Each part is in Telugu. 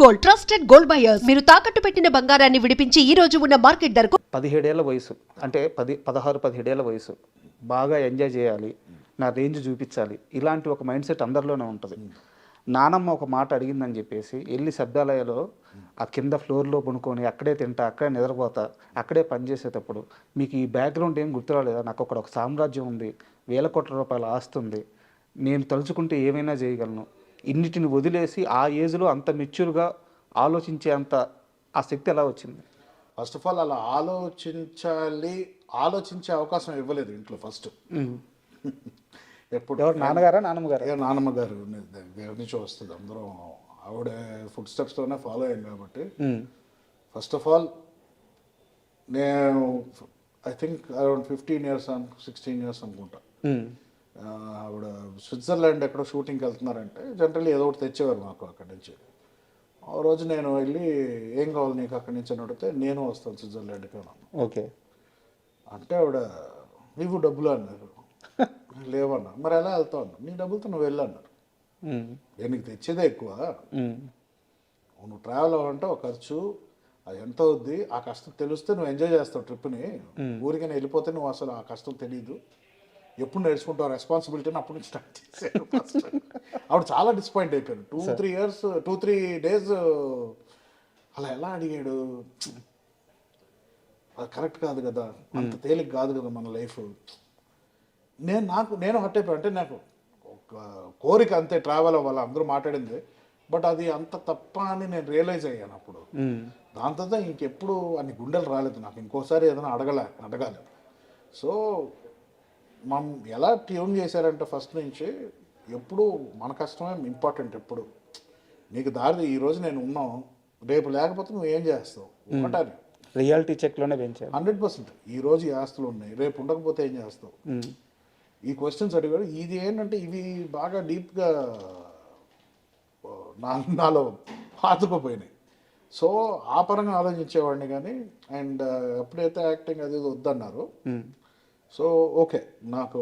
గోల్డ్ ట్రస్టెడ్ గోల్డ్ బయర్స్ మీరు తాకట్టు పెట్టిన బంగారాన్ని విడిపించి ఈ రోజు ఉన్న మార్కెట్ ధరకు 17 ఏళ్ల వయసు అంటే 16-17 ఏళ్ల వయసు బాగా ఎంజాయ్ చేయాలి, నా రేంజ్ చూపించాలి, ఇలాంటి ఒక మైండ్ సెట్ అందరిలోనే ఉంటుంది. నానమ్మ ఒక మాట అడిగిందని చెప్పేసి వెళ్ళి శబ్దాలయలో ఆ కింద ఫ్లోర్లో పనుకొని అక్కడే తింటా, అక్కడే నిద్రపోతా, అక్కడే పనిచేసేటప్పుడు మీకు ఈ బ్యాక్గ్రౌండ్ ఏం గుర్తురాలేదా? నాకు అక్కడ ఒక సామ్రాజ్యం ఉంది, వేల కోట్ల రూపాయల ఆస్తి ఉంది, నేను తలుచుకుంటే ఏమైనా చేయగలను, ఇన్నిటిని వదిలేసి ఆ ఏజ్లో అంత మెచ్యూర్గా ఆలోచించే అంత ఆ శక్తి ఎలా వచ్చింది? ఫస్ట్ ఆఫ్ ఆల్ అలా ఆలోచించే అవకాశం ఇవ్వలేదు ఇంట్లో ఫస్ట్. ఎప్పుడు ఎవరు, నాన్నగారా నాన్నమ్మగారా? నాన్నమ్మ గారు దగ్గర నుంచి వస్తుంది, అందరం ఆవిడ ఫుడ్ స్టెప్స్తోనే ఫాలో అయ్యాం కాబట్టి. ఫస్ట్ ఆఫ్ ఆల్ నేను I think around 15 years 16 years అనుకుంటా. ఆవిడ స్విట్జర్లాండ్ ఎక్కడో షూటింగ్కి వెళ్తున్నారంటే జనరల్లీ ఏదో ఒకటి తెచ్చేవారు మాకు అక్కడి నుంచి. ఆ రోజు నేను వెళ్ళి ఏం కావాలి నీకు అక్కడి నుంచి అని అడిగితే నేను వస్తాను స్విట్జర్లాండ్కి అన్నాను. ఓకే అంటే ఆవిడ నీవు డబ్బులు అన్నారు. లేవన్నా. మరి ఎలా వెళ్తావు అన్నా. నీ డబ్బులతో నువ్వు వెళ్ళు అన్నారు. నేను నీకు తెచ్చేదే ఎక్కువ, నువ్వు ట్రావెల్ అవ్వాలంటే ఒక ఖర్చు, అది ఎంత అవుద్ది, ఆ కష్టం తెలిస్తే నువ్వు ఎంజాయ్ చేస్తావు ట్రిప్ని. ఊరికైనా వెళ్ళిపోతే నువ్వు అసలు ఆ కష్టం తెలియదు, ఎప్పుడు నేర్చుకుంటావు రెస్పాన్సిబిలిటీని అప్పటి నుంచి స్టార్ట్ చేశాను ఫస్ట్. ఆవిడ చాలా డిసప్పాయింట్ అయిపోయాను. 2-3 days అలా ఎలా అడిగాడు, అది కరెక్ట్ కాదు కదా, అంత తేలిక కాదు కదా మన లైఫ్. నేను హర్ట్ అయిపోయాను. అంటే నాకు ఒక కోరిక అంతే, ట్రావెల్ అవ్వాలి, అందరూ మాట్లాడింది, బట్ అది అంత తప్ప అని నేను రియలైజ్ అయ్యాను అప్పుడు. దాని తర్వాత ఇంకెప్పుడు అన్ని గుండెలు రాలేదు నాకు, ఇంకోసారి ఏదైనా అడగాలి. సో మనం ఎలా ట్యూన్ చేశారంటే ఫస్ట్ నుంచి ఎప్పుడు మన కష్టమే ఇంపార్టెంట్. ఎప్పుడు నీకు దారి ఈరోజు నేను ఉన్నాను, రేపు లేకపోతే నువ్వు ఏం చేస్తావు ఒకటారి రియాలిటీ చెక్లోనే పెంచారు 100%. ఈరోజు ఈ ఆస్తులు ఉన్నాయి, రేపు ఉండకపోతే ఏం చేస్తావు, ఈ క్వశ్చన్స్ అడిగాడు. ఇది ఏంటంటే ఇవి బాగా డీప్గా నాలో పాతుకుపోయినాయి. సో ఆ పరంగా ఆలోచించేవాడిని కానీ. అండ్ ఎప్పుడైతే యాక్టింగ్ అది వద్దన్నారు, సో ఓకే, నాకు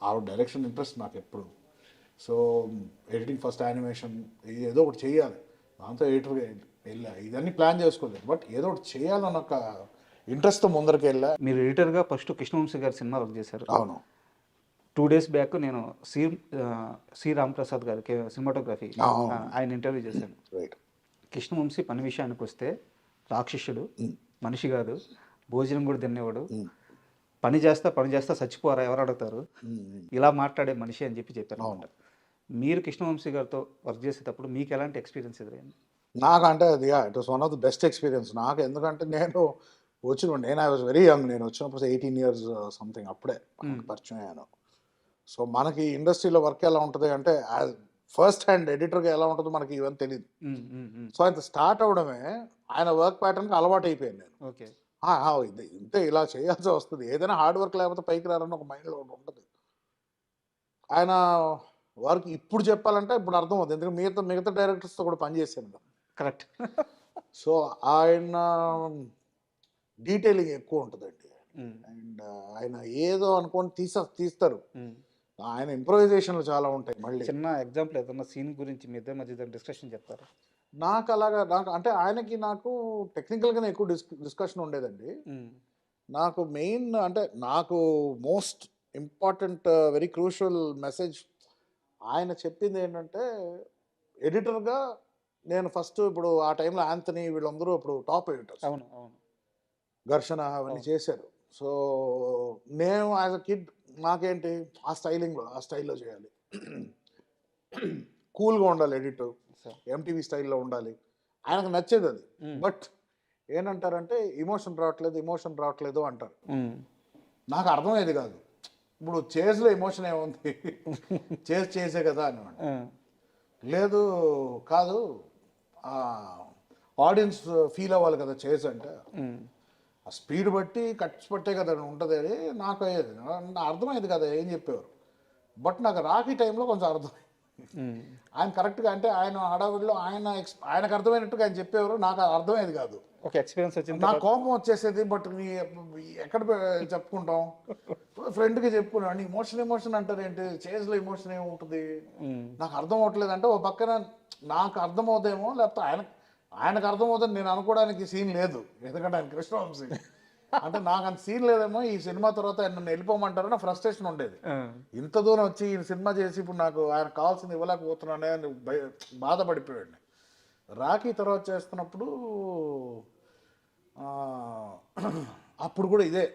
ఆ డైరెక్షన్ ఇంట్రెస్ట్ నాకు ఎప్పుడు. సో ఎడిటింగ్ ఫస్ట్ యానిమేషన్, ఇది ఏదో ఒకటి చేయాలి, దాంతో ఎడిటర్గా వెళ్ళా. ఇదన్నీ ప్లాన్ చేసుకోలేదు, బట్ ఏదో ఒకటి చేయాలన్న ఒక ఇంట్రెస్ట్తో ముందరికి వెళ్ళా. మీరు ఎడిటర్గా ఫస్ట్ కృష్ణవంశీ గారి సినిమా వర్క్ చేశారు. అవును. 2 days బ్యాక్ నేను సి రామప్రసాద్ గారికి సినిమాటోగ్రఫీ ఆయన ఇంటర్వ్యూ చేశాను. రైట్. కృష్ణవంశీ పని విషయానికి వస్తే రాక్షసుడు, మనిషి కాదు, భోజనం కూడా తినేవాడు, పని చేస్తా చచ్చిపోరా ఎవరు అడుగుతారు, ఇలా మాట్లాడే మనిషి అని చెప్పాను అనమాట. మీరు కృష్ణవంశీ గారితో వర్క్ చేసేటప్పుడు మీకు ఎలాంటి ఎక్స్పీరియన్స్ ఎదురైంది? నాకు అంటే అది it was one of the best experience నాకు. ఎందుకంటే నేను ఐ వాజ్ వెరీ యంగ్. నేను వచ్చినప్పుడు 18 years సంథింగ్, అప్పుడే పరిచయం అయ్యాను. సో మనకి ఇండస్ట్రీలో వర్క్ ఎలా ఉంటుంది అంటే ఫస్ట్ హ్యాండ్ ఎడిటర్గా ఎలా ఉంటుందో మనకి ఇవన్నీ తెలియదు. సో ఆయన స్టార్ట్ అవడమే ఆయన వర్క్ ప్యాటర్న్కి అలవాటు అయిపోయాను నేను. ఓకే, ఇంతే ఇలా చేయాల్సి వస్తుంది, ఏదైనా హార్డ్ వర్క్ లేకపోతే పైకి రారని ఒక మైండ్లో ఉంటుంది. ఆయన వర్క్ ఇప్పుడు చెప్పాలంటే ఇప్పుడు అర్థం అవుతుంది, ఎందుకంటే మిగతా డైరెక్టర్స్తో కూడా పనిచేశాను. కరెక్ట్. సో ఆయన డీటెయిలింగ్ ఎక్కువ ఉంటుందండి. అండ్ ఆయన ఏదో అనుకొని తీస్తారు. ఆయన ఇంప్రొవైజేషన్లు చాలా ఉంటాయి. మళ్ళీ చిన్న ఎగ్జాంపుల్ ఏదన్నా సీన్ గురించి మీ ఇద్దరి మధ్య డిస్కషన్ చెప్తారా? నాకు అంటే ఆయనకి నాకు టెక్నికల్గానే ఎక్కువ డిస్కషన్ ఉండేదండి. నాకు మెయిన్ అంటే నాకు most important very crucial message ఆయన చెప్పింది ఏంటంటే, ఎడిటర్గా నేను ఫస్ట్ ఇప్పుడు ఆ టైంలో యాంథనీ వీళ్ళందరూ ఇప్పుడు టాప్ ఎడిటర్స్, అవును అవును, ఘర్షణ అవన్నీ చేశారు. సో నేను యాజ్ అ కిడ్ నాకేంటి ఆ స్టైల్లో చేయాలి, కూల్గా ఉండాలి, ఎడిటర్ ఎంటీవీ స్టైల్లో ఉండాలి, ఆయనకు నచ్చేది అది. బట్ ఏంటంటారంటే ఎమోషన్ రావట్లేదు అంటారు. నాకు అర్థమయ్యేది కాదు. ఇప్పుడు చేజ్లో ఎమోషన్ ఏముంది, చేసే కదా అని. లేదు కాదు, ఆడియన్స్ ఫీల్ అవ్వాలి కదా చేజ్ అంటే, ఆ స్పీడ్ బట్టి కట్స్ పట్టే కదా ఉంటుంది అని నాకు అయ్యేది. అర్థమయ్యేది కదా ఏం చెప్పేవారు. బట్ నాకు రాఖీ టైంలో కొంచెం అర్థం ఆయన కరెక్ట్గా అంటే ఆయన హడావిడిలో ఆయనకు అర్థమైనట్టుగా ఆయన చెప్పేవారు, నాకు అర్థమయ్యేది కాదు. ఒక ఎక్స్పీరియన్స్ వచ్చింది. నా కోపం వచ్చేసేది, బట్ ఎక్కడ చెప్పుకుంటాం, ఫ్రెండ్కి చెప్పుకున్నాను. ఎమోషన్ అంటారు ఏంటి, చేజ్లో ఎమోషన్ ఏముంటుంది, నాకు అర్థం అవ్వట్లేదు అంటే, ఓ పక్కన నాకు అర్థమవుదేమో, లేకపోతే ఆయనకు అర్థమవుతుంది నేను అనుకోవడానికి సీన్ లేదు, ఎందుకంటే ఆయన కృష్ణవంశీ అంటే నాకు అంత సీన్ లేదేమో, ఈ సినిమా తర్వాత ఆయన నన్ను వెళ్ళిపోమంటారో నా ఫ్రస్ట్రేషన్ ఉండేది. ఇంత దూరం వచ్చి ఈ సినిమా చేసి ఇప్పుడు నాకు ఆయన కావాల్సింది ఇవ్వలేకపోతున్నానే అని బాధపడిపోయాడు. రాఖీ తర్వాత చేస్తున్నప్పుడు అప్పుడు కూడా ఇదే,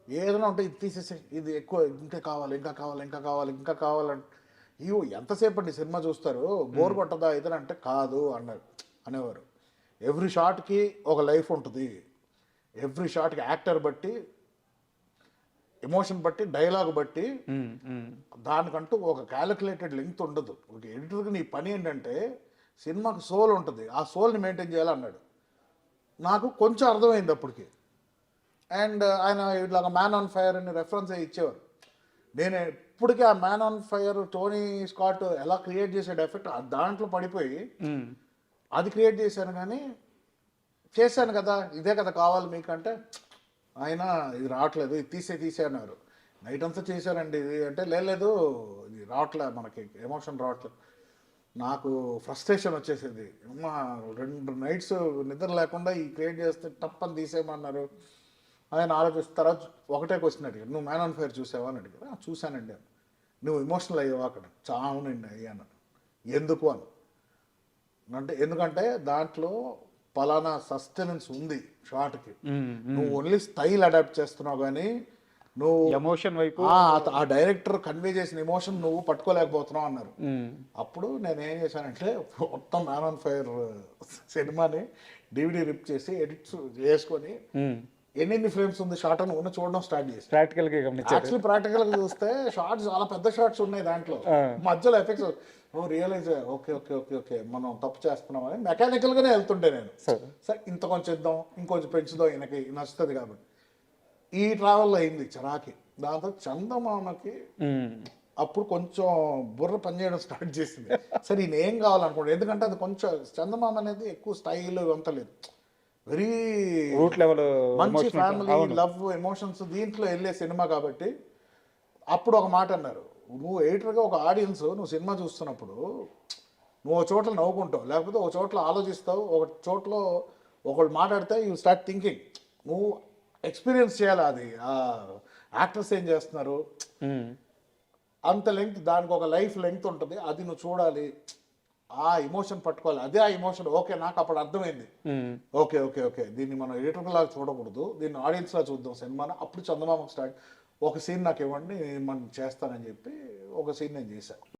ఏదైనా ఉంటే ఇది తీసేసి, ఇది ఎక్కువ, ఇంకా కావాలి ఇంకా కావాలి ఇంకా కావాలి ఇంకా కావాలంటే, అయ్యో ఎంతసేపు అండి సినిమా చూస్తారు, బోర్ కొట్టదా ఇదని అంటే, కాదు అనేవారు. ఎవ్రీ షాట్కి ఒక లైఫ్ ఉంటుంది, ఎవ్రీ షాట్కి యాక్టర్ బట్టి, ఎమోషన్ బట్టి, డైలాగ్ బట్టి, దానికంటూ ఒక క్యాలిక్యులేటెడ్ లెంగ్త్ ఉండదు. ఒక ఎడిటర్కి నీ పని ఏంటంటే సినిమాకి సోల్ ఉంటుంది, ఆ సోల్ని మెయింటైన్ చేయాలన్నాడు. నాకు కొంచెం అర్థమైంది అప్పటికి. అండ్ ఆయన ఇట్లాగా మ్యాన్ ఆన్ ఫైర్ అని రెఫరెన్స్ ఇచ్చేవారు. నేను ఇప్పటికీ ఆ man on fire Tony Scott ఎలా క్రియేట్ చేసాడు ఎఫెక్ట్, దాంట్లో పడిపోయి అది క్రియేట్ చేశాను. కానీ చేశాను కదా, ఇదే కదా కావాలి మీకంటే, ఆయన ఇది రావట్లేదు, ఇది తీసే అన్నారు. నైట్ అంతా చేశారండి ఇది అంటే, లేదు ఇది రావట్లేదు, మనకి ఎమోషన్ రావట్లేదు. నాకు ఫ్రస్ట్రేషన్ వచ్చేసింది. అమ్మా 2 నైట్స్ నిద్ర లేకుండా ఈ క్రియేట్ చేస్తే టప్పని తీసేయమన్నారు. ఆయన ఆలోచిస్తారా, ఒకటే క్వశ్చన్ అడిగారు, నువ్వు మ్యాన్ ఆన్ ఫైర్ చూసావా అని అడిగారు. చూశానండి అని. నువ్వు ఎమోషనల్ అయ్యావా అక్కడ? చావునండి అయ్యాను. ఎందుకు అని అంటే, ఎందుకంటే దాంట్లో పలానా సస్టెనెన్స్ ఉంది షార్ట్కి, నువ్వు ఓన్లీ స్టైల్ అడాప్ట్ చేస్తున్నావు కానీ నువ్వు ఎమోషన్ వైపు ఆ డైరెక్టర్ కన్వే చేసిన ఎమోషన్ నువ్వు పట్టుకోలేకపోతున్నావు అన్నారు. అప్పుడు నేను ఏం చేశానంటే మొత్తం మ్యాన్ ఆన్ ఫైర్ సినిమాని DVD రిప్ చేసి ఎడిట్స్ చేసుకొని ఎన్ని ఫ్రేమ్స్ ఉంది షార్ట్ అని ఉన్న చూడడం స్టార్ట్ చేసి ప్రాక్టికల్ గా యాక్చువల్లీ ప్రాక్టికల్ గా చూస్తే షార్ట్స్ చాలా పెద్ద షార్ట్స్ ఉన్నాయి దాంట్లో, మధ్యలో effects realise okay okay okay okay మనం తప్పు చేస్తున్నాం అని మెకానికల్ గానే వెళ్తుంటే నేను, సరే ఇంత కొంచెం ఇద్దాం, ఇంకొంచెం పెంచుదాం, ఈయనకి నచ్చుతుంది కాబట్టి. ఈ ట్రావెల్ అయింది చరాకి. దాంతో చందమామకి అప్పుడు కొంచెం బుర్ర పనిచేయడం స్టార్ట్ చేసింది. సరే ఈయన ఏం కావాలనుకోండి, ఎందుకంటే అది కొంచెం చందమామ అనేది ఎక్కువ స్టైల్ ఇవంతా లేదు, వెరీ రూట్ లెవెల్ మంచి ఫ్యామిలీ లవ్ ఎమోషన్స్ దీంట్లో వెళ్ళే సినిమా కాబట్టి. అప్పుడు ఒక మాట అన్నారు, నువ్వు ఎడిటర్గా ఒక ఆడియన్స్ నువ్వు సినిమా చూస్తున్నప్పుడు నువ్వు ఒక చోట్ల నవ్వుకుంటావు, లేకపోతే ఒక చోట్ల ఆలోచిస్తావు, ఒక చోట్ల ఒకళ్ళు మాట్లాడితే యూ స్టార్ట్ థింకింగ్. నువ్వు ఎక్స్పీరియన్స్ చేయాలి అది, యాక్టర్స్ ఏం చేస్తున్నారు అంత లెంగ్త్, దానికి ఒక లైఫ్ లెంగ్త్ ఉంటుంది, అది నువ్వు చూడాలి, ఆ ఎమోషన్ పట్టుకోవాలి. అదే ఆ ఎమోషన్. ఓకే నాకు అప్పుడు అర్థమైంది, ఓకే ఓకే ఓకే దీన్ని మనం ఎడిటర్ లాగా చూడకూడదు, దీన్ని ఆడియన్స్ లాగా చూద్దాం సినిమాని. అప్పుడు చందమామ స్టార్ట్, ఒక సీన్ నాకు ఇవ్వండి మనం చేస్తానని చెప్పి ఒక సీన్ నేను చేశాను.